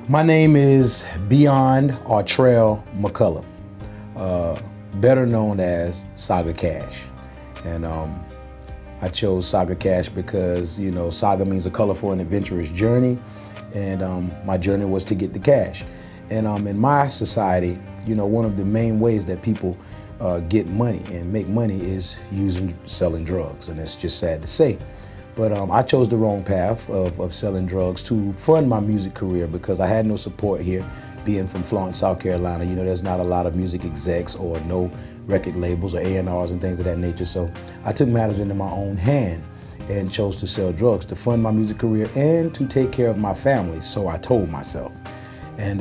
My name is Beyond Artrell McCullough, better known as Saga Cash. And I chose Saga Cash because, saga means a colorful and adventurous journey. And my journey was to get the cash. And in my society, one of the main ways that people get money and make money is selling drugs. And that's just sad to say. But I chose the wrong path of selling drugs to fund my music career because I had no support here. Being from Florence, South Carolina, there's not a lot of music execs or no record labels or A&Rs and things of that nature. So I took matters into my own hand and chose to sell drugs to fund my music career and to take care of my family, so I told myself. And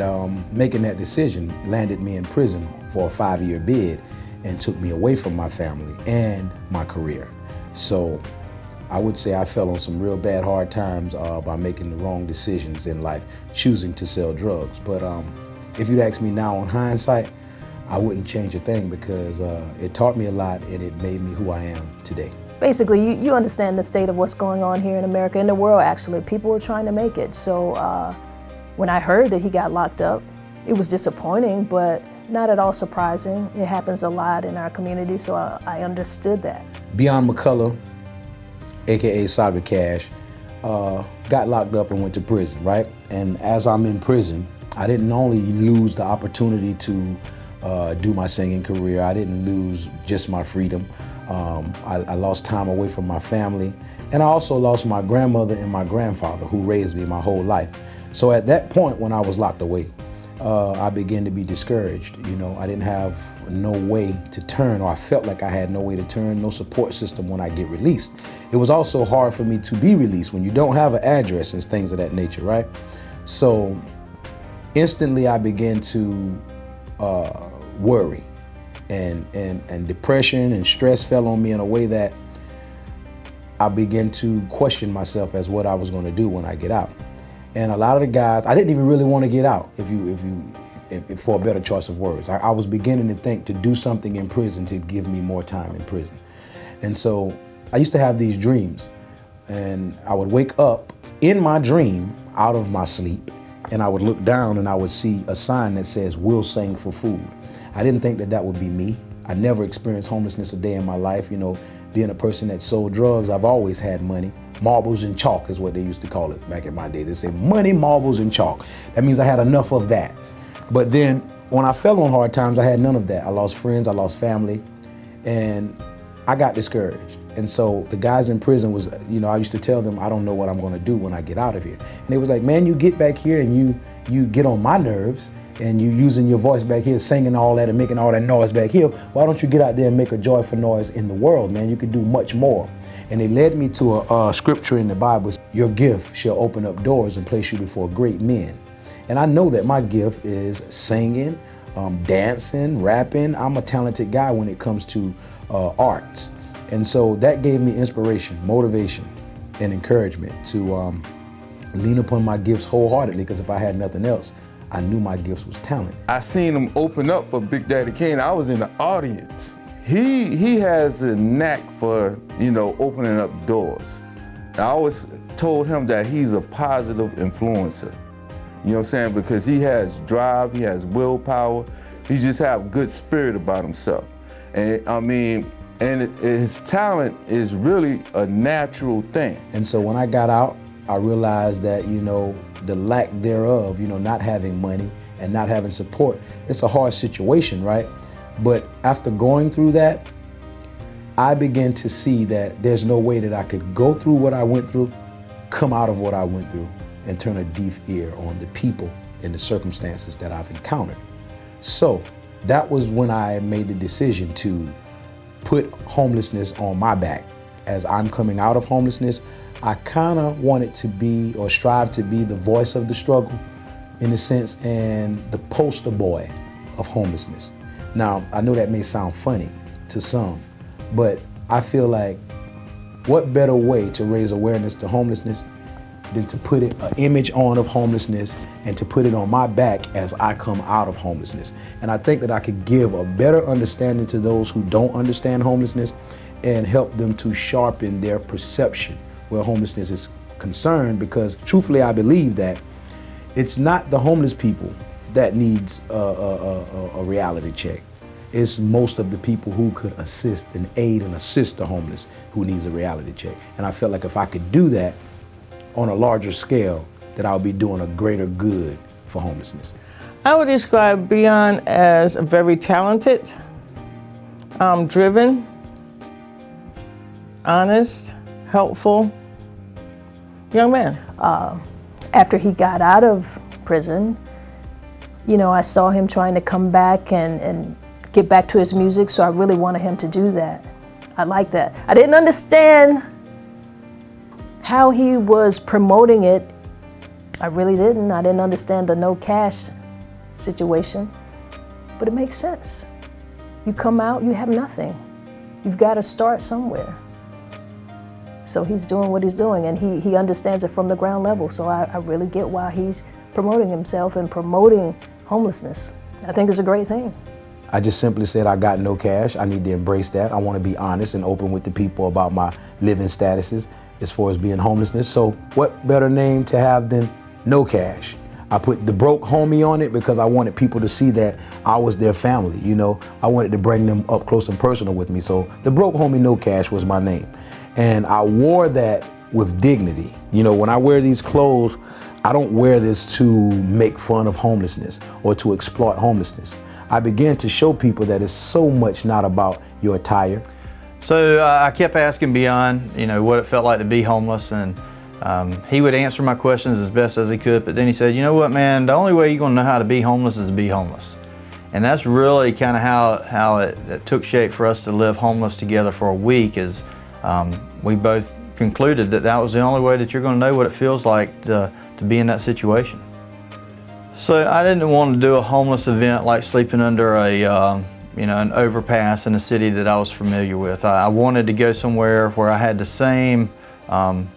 making that decision landed me in prison for a 5-year bid and took me away from my family and my career. So I would say I fell on some real bad hard times by making the wrong decisions in life, choosing to sell drugs. But if you'd ask me now in hindsight, I wouldn't change a thing because it taught me a lot and it made me who I am today. Basically, you understand the state of what's going on here in America, in the world actually. People were trying to make it. So when I heard that he got locked up, it was disappointing, but not at all surprising. It happens a lot in our community, so I understood that. Beyond McCullough, AKA Saga Cash, got locked up and went to prison, right? And as I'm in prison, I didn't only lose the opportunity to do my singing career, I didn't lose just my freedom. I lost time away from my family, and I also lost my grandmother and my grandfather who raised me my whole life. So at that point when I was locked away, I began to be discouraged. I didn't have no way to turn, or I felt like I had no way to turn, no support system when I get released. It was also hard for me to be released when you don't have an address and things of that nature, right? So instantly I began to worry, and depression and stress fell on me in a way that I began to question myself as what I was going to do when I get out. And a lot of the guys, I didn't even really want to get out, if for a better choice of words. I was beginning to think to do something in prison to give me more time in prison. And so I used to have these dreams, and I would wake up in my dream out of my sleep, and I would look down and I would see a sign that says, "We'll sing for food." I didn't think that that would be me. I never experienced homelessness a day in my life. Being a person that sold drugs, I've always had money. Marbles and chalk is what they used to call it back in my day. They say money, marbles, and chalk. That means I had enough of that. But then when I fell on hard times, I had none of that. I lost friends, I lost family, and I got discouraged. And so the guys in prison was, I used to tell them, I don't know what I'm gonna do when I get out of here. And they was like, man, you get back here and you get on my nerves, and you using your voice back here, singing all that and making all that noise back here. Why don't you get out there and make a joyful noise in the world, man? You could do much more. And they led me to a scripture in the Bible. Your gift shall open up doors and place you before great men. And I know that my gift is singing, dancing, rapping. I'm a talented guy when it comes to arts. And so that gave me inspiration, motivation, and encouragement to lean upon my gifts wholeheartedly, because if I had nothing else, I knew my gifts was talent. I seen him open up for Big Daddy Kane. I was in the audience. He has a knack for, opening up doors. I always told him that he's a positive influencer. You know what I'm saying? Because he has drive, he has willpower, he just have good spirit about himself. And his talent is really a natural thing. And so when I got out, I realized that, the lack thereof, not having money and not having support, it's a hard situation, right? But after going through that, I began to see that there's no way that I could go through what I went through, come out of what I went through, and turn a deaf ear on the people and the circumstances that I've encountered. So that was when I made the decision to put homelessness on my back. As I'm coming out of homelessness, I kind of wanted to be, or strive to be, the voice of the struggle in a sense, and the poster boy of homelessness. Now, I know that may sound funny to some, but I feel like what better way to raise awareness to homelessness than to put an image on of homelessness and to put it on my back as I come out of homelessness. And I think that I could give a better understanding to those who don't understand homelessness and help them to sharpen their perception where homelessness is concerned, because truthfully I believe that it's not the homeless people that needs a reality check. It's most of the people who could assist and aid and assist the homeless who needs a reality check. And I felt like if I could do that on a larger scale, that I would be doing a greater good for homelessness. I would describe Beyond as a very talented, driven, honest, helpful young man. After he got out of prison, you know, I saw him trying to come back and get back to his music, so I really wanted him to do that. I like that. I didn't understand how he was promoting it. I really didn't. I didn't understand the no cash situation, but it makes sense. You come out, you have nothing. You've got to start somewhere. So he's doing what he's doing, and he understands it from the ground level. So I really get why he's promoting himself and promoting homelessness. I think it's a great thing. I just simply said I got no cash. I need to embrace that. I want to be honest and open with the people about my living statuses as far as being homelessness. So what better name to have than No Cash? I put the broke homie on it because I wanted people to see that I was their family, you know. I wanted to bring them up close and personal with me. So the broke homie No Cash was my name. And I wore that with dignity. You know, when I wear these clothes, I don't wear this to make fun of homelessness or to exploit homelessness. I began to show people that it's so much not about your attire. So I kept asking Beyond, you know, what it felt like to be homeless, and he would answer my questions as best as he could, but then he said, you know what, man, the only way you're gonna know how to be homeless is to be homeless. And that's really kind of how it took shape for us to live homeless together for a week, is we both concluded that that was the only way that you're gonna know what it feels like to be in that situation. So I didn't want to do a homeless event like sleeping under a you know, an overpass in a city that I was familiar with. I wanted to go somewhere where I had the same kind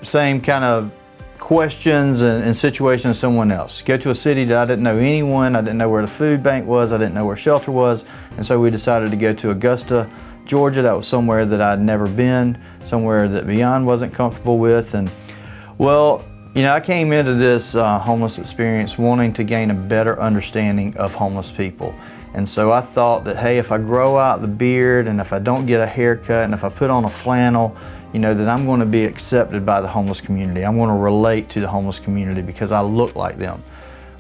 of questions and situations as someone else. Go to a city that I didn't know anyone, I didn't know where the food bank was, I didn't know where shelter was, and so we decided to go to Augusta, Georgia. That was somewhere that I'd never been, somewhere that Beyond wasn't comfortable with. And well, you know, I came into this homeless experience wanting to gain a better understanding of homeless people. And so I thought that, hey, if I grow out the beard and if I don't get a haircut and if I put on a flannel, you know, that I'm going to be accepted by the homeless community. I'm going to relate to the homeless community because I look like them.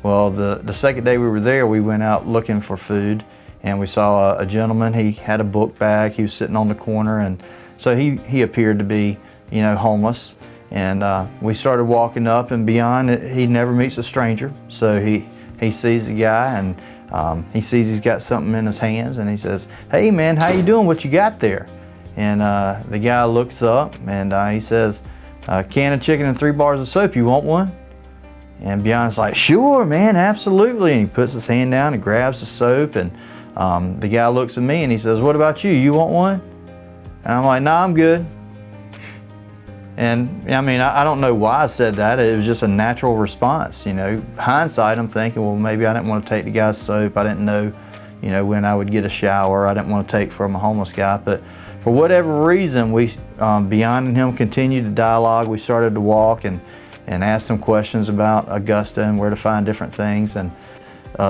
Well, the second day we were there, we went out looking for food, and we saw a gentleman. He had a book bag. He was sitting on the corner, and so he appeared to be, you know, homeless. And we started walking up, and Beyond, he never meets a stranger. So he sees the guy, and he sees he's got something in his hands, and he says, hey man, how you doing? What you got there? And the guy looks up, and he says, a can of chicken and 3 bars of soap, you want one? And Beyond's like, sure man, absolutely. And he puts his hand down and grabs the soap, and the guy looks at me and he says, what about you? You want one? And I'm like, nah, I'm good. And I mean, I don't know why I said that. It was just a natural response, you know. Hindsight, I'm thinking, well, maybe I didn't want to take the guy's soap. I didn't know, you know, when I would get a shower. I didn't want to take from a homeless guy. But for whatever reason, we, Beyond and him continued to dialogue. We started to walk and ask some questions about Augusta and where to find different things. And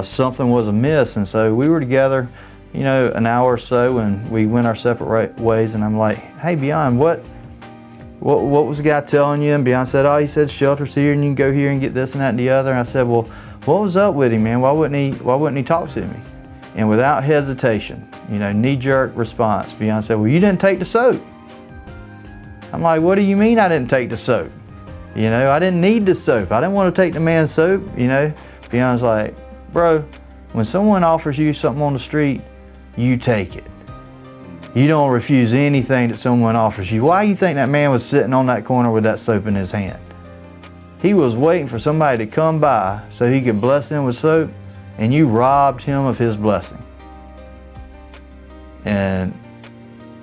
something was amiss. And so we were together, you know, an hour or so, and we went our separate ways. And I'm like, hey, Beyond, what was the guy telling you? And Beyond said, oh, he said shelter's here and you can go here and get this and that and the other. And I said, well, what was up with him, man? Why wouldn't he talk to me? And without hesitation, you know, knee-jerk response, Beyond said, well, you didn't take the soap. I'm like, what do you mean I didn't take the soap? You know, I didn't need the soap. I didn't want to take the man's soap, you know. Beyond's like, bro, when someone offers you something on the street, you take it. You don't refuse anything that someone offers you. Why do you think that man was sitting on that corner with that soap in his hand? He was waiting for somebody to come by so he could bless them with soap, and you robbed him of his blessing. And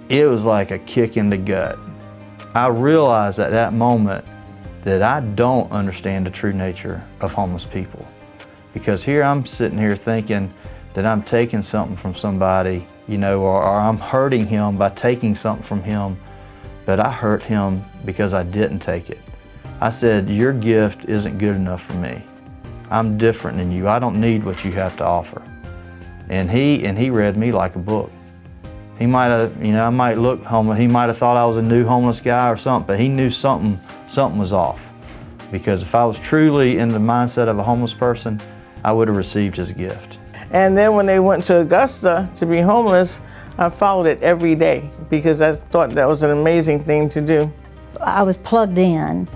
it was like a kick in the gut. I realized at that moment that I don't understand the true nature of homeless people. Because here I'm sitting here thinking that I'm taking something from somebody, you know, or I'm hurting him by taking something from him, but I hurt him because I didn't take it. I said, your gift isn't good enough for me. I'm different than you. I don't need what you have to offer. And he read me like a book. He might have, I might look homeless. He might have thought I was a new homeless guy or something, but he knew something was off. Because if I was truly in the mindset of a homeless person, I would have received his gift. And then when they went to Augusta to be homeless, I followed it every day because I thought that was an amazing thing to do. I was plugged in,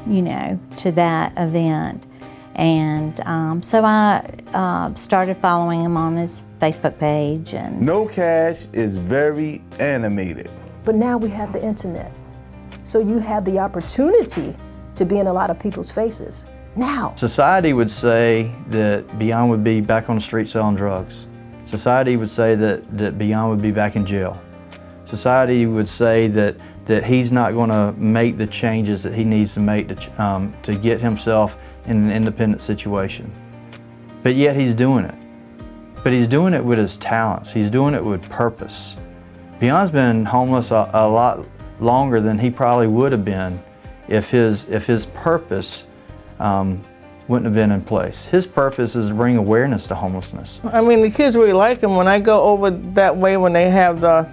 to that event. And so I started following him on his Facebook page. And KNOWCASH is very animated. But now we have the internet. So you have the opportunity to be in a lot of people's faces now. Society would say that Beyond would be back on the street selling drugs. Society would say that Beyond would be back in jail. Society would say that he's not going to make the changes that he needs to make to get himself in an independent situation. But yet he's doing it. But he's doing it with his talents. He's doing it with purpose. Beyond's been homeless a lot longer than he probably would have been if his purpose wouldn't have been in place. His purpose is to bring awareness to homelessness. I mean, the kids really like him. When I go over that way when they have the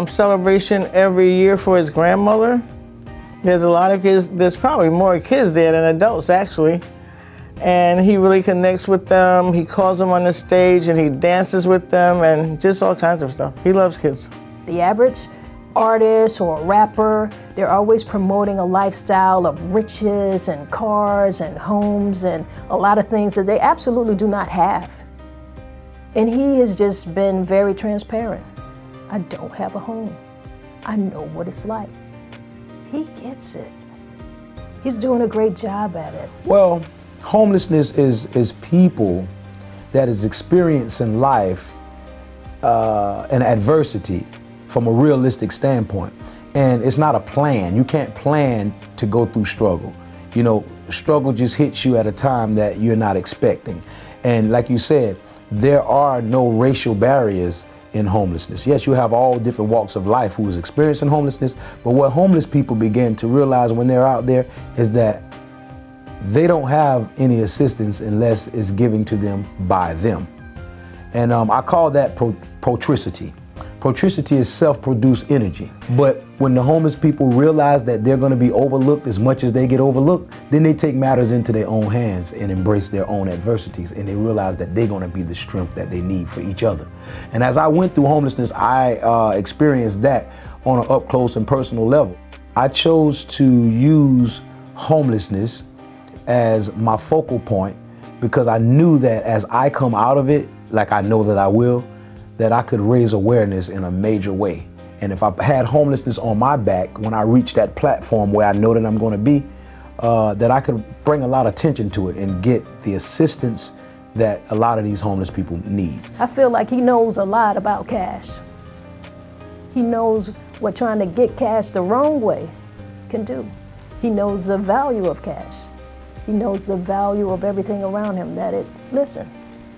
celebration every year for his grandmother, there's a lot of kids, there's probably more kids there than adults actually. And he really connects with them. He calls them on the stage and he dances with them and just all kinds of stuff. He loves kids. The average artist or rapper, they're always promoting a lifestyle of riches and cars and homes and a lot of things that they absolutely do not have. And he has just been very transparent. I don't have a home. I know what it's like. He gets it. He's doing a great job at it. Well, homelessness is people that is experiencing life and adversity from a realistic standpoint. And it's not a plan. You can't plan to go through struggle. Struggle just hits you at a time that you're not expecting. And like you said, there are no racial barriers in homelessness. Yes, you have all different walks of life who is experiencing homelessness, but what homeless people begin to realize when they're out there is that they don't have any assistance unless it's given to them by them. And I call that protricity. Protricity is self-produced energy. But when the homeless people realize that they're going to be overlooked as much as they get overlooked, then they take matters into their own hands and embrace their own adversities. And they realize that they're going to be the strength that they need for each other. And as I went through homelessness, I experienced that on an up close and personal level. I chose to use homelessness as my focal point because I knew that as I come out of it, like I know that I will, that I could raise awareness in a major way. And if I had homelessness on my back, when I reach that platform where I know that I'm going to be, that I could bring a lot of attention to it and get the assistance that a lot of these homeless people need. I feel like he knows a lot about cash. He knows what trying to get cash the wrong way can do. He knows the value of cash. He knows the value of everything around him, listen,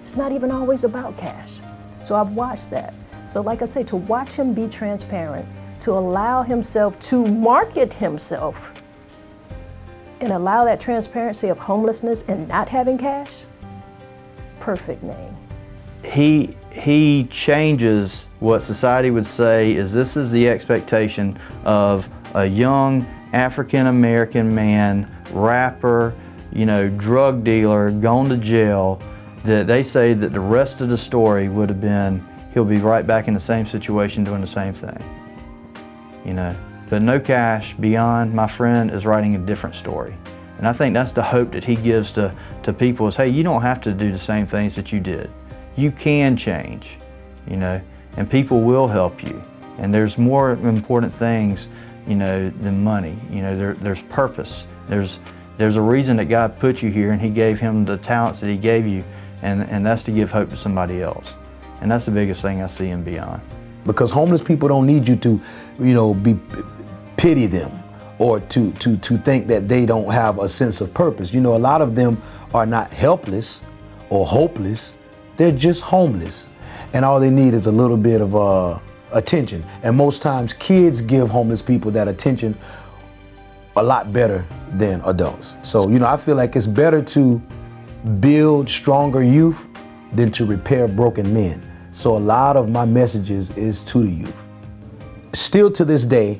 it's not even always about cash. So I've watched that. So like I say, to watch him be transparent, to allow himself to market himself and allow that transparency of homelessness and not having cash, perfect name. He changes what society would say is this is the expectation of a young African-American man, rapper, drug dealer, gone to jail, that they say that the rest of the story would have been he'll be right back in the same situation doing the same thing. But KNOWCASH, Beyond, my friend, is writing a different story. And I think that's the hope that he gives to people is, hey, you don't have to do the same things that you did. You can change, and people will help you. And there's more important things, than money. There's purpose. There's a reason that God put you here and he gave him the talents that he gave you. And that's to give hope to somebody else. And that's the biggest thing I see in Beyond. Because homeless people don't need you to, pity them or to think that they don't have a sense of purpose. A lot of them are not helpless or hopeless. They're just homeless. And all they need is a little bit of attention. And most times kids give homeless people that attention a lot better than adults. So, you know, I feel like it's better to build stronger youth than to repair broken men. So a lot of my messages is to the youth. Still to this day,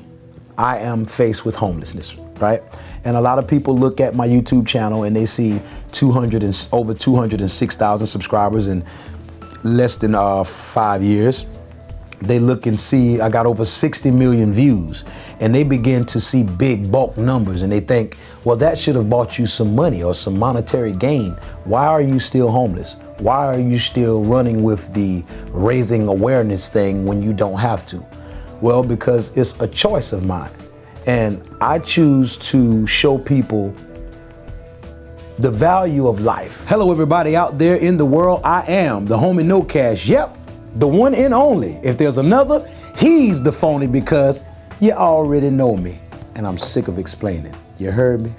I am faced with homelessness, right? And a lot of people look at my YouTube channel and they see over 206,000 subscribers in less than 5 years. They look and see I got over 60 million views, and they begin to see big bulk numbers, and they think, well, that should have bought you some money or some monetary gain. Why are you still homeless? Why are you still running with the raising awareness thing when you don't have to? Well, because it's a choice of mine, and I choose to show people the value of life. Hello, everybody out there in the world. I am the homie kNOWCASH. Yep, the one and only. If there's another, he's the phony, because you already know me, and I'm sick of explaining. You heard me?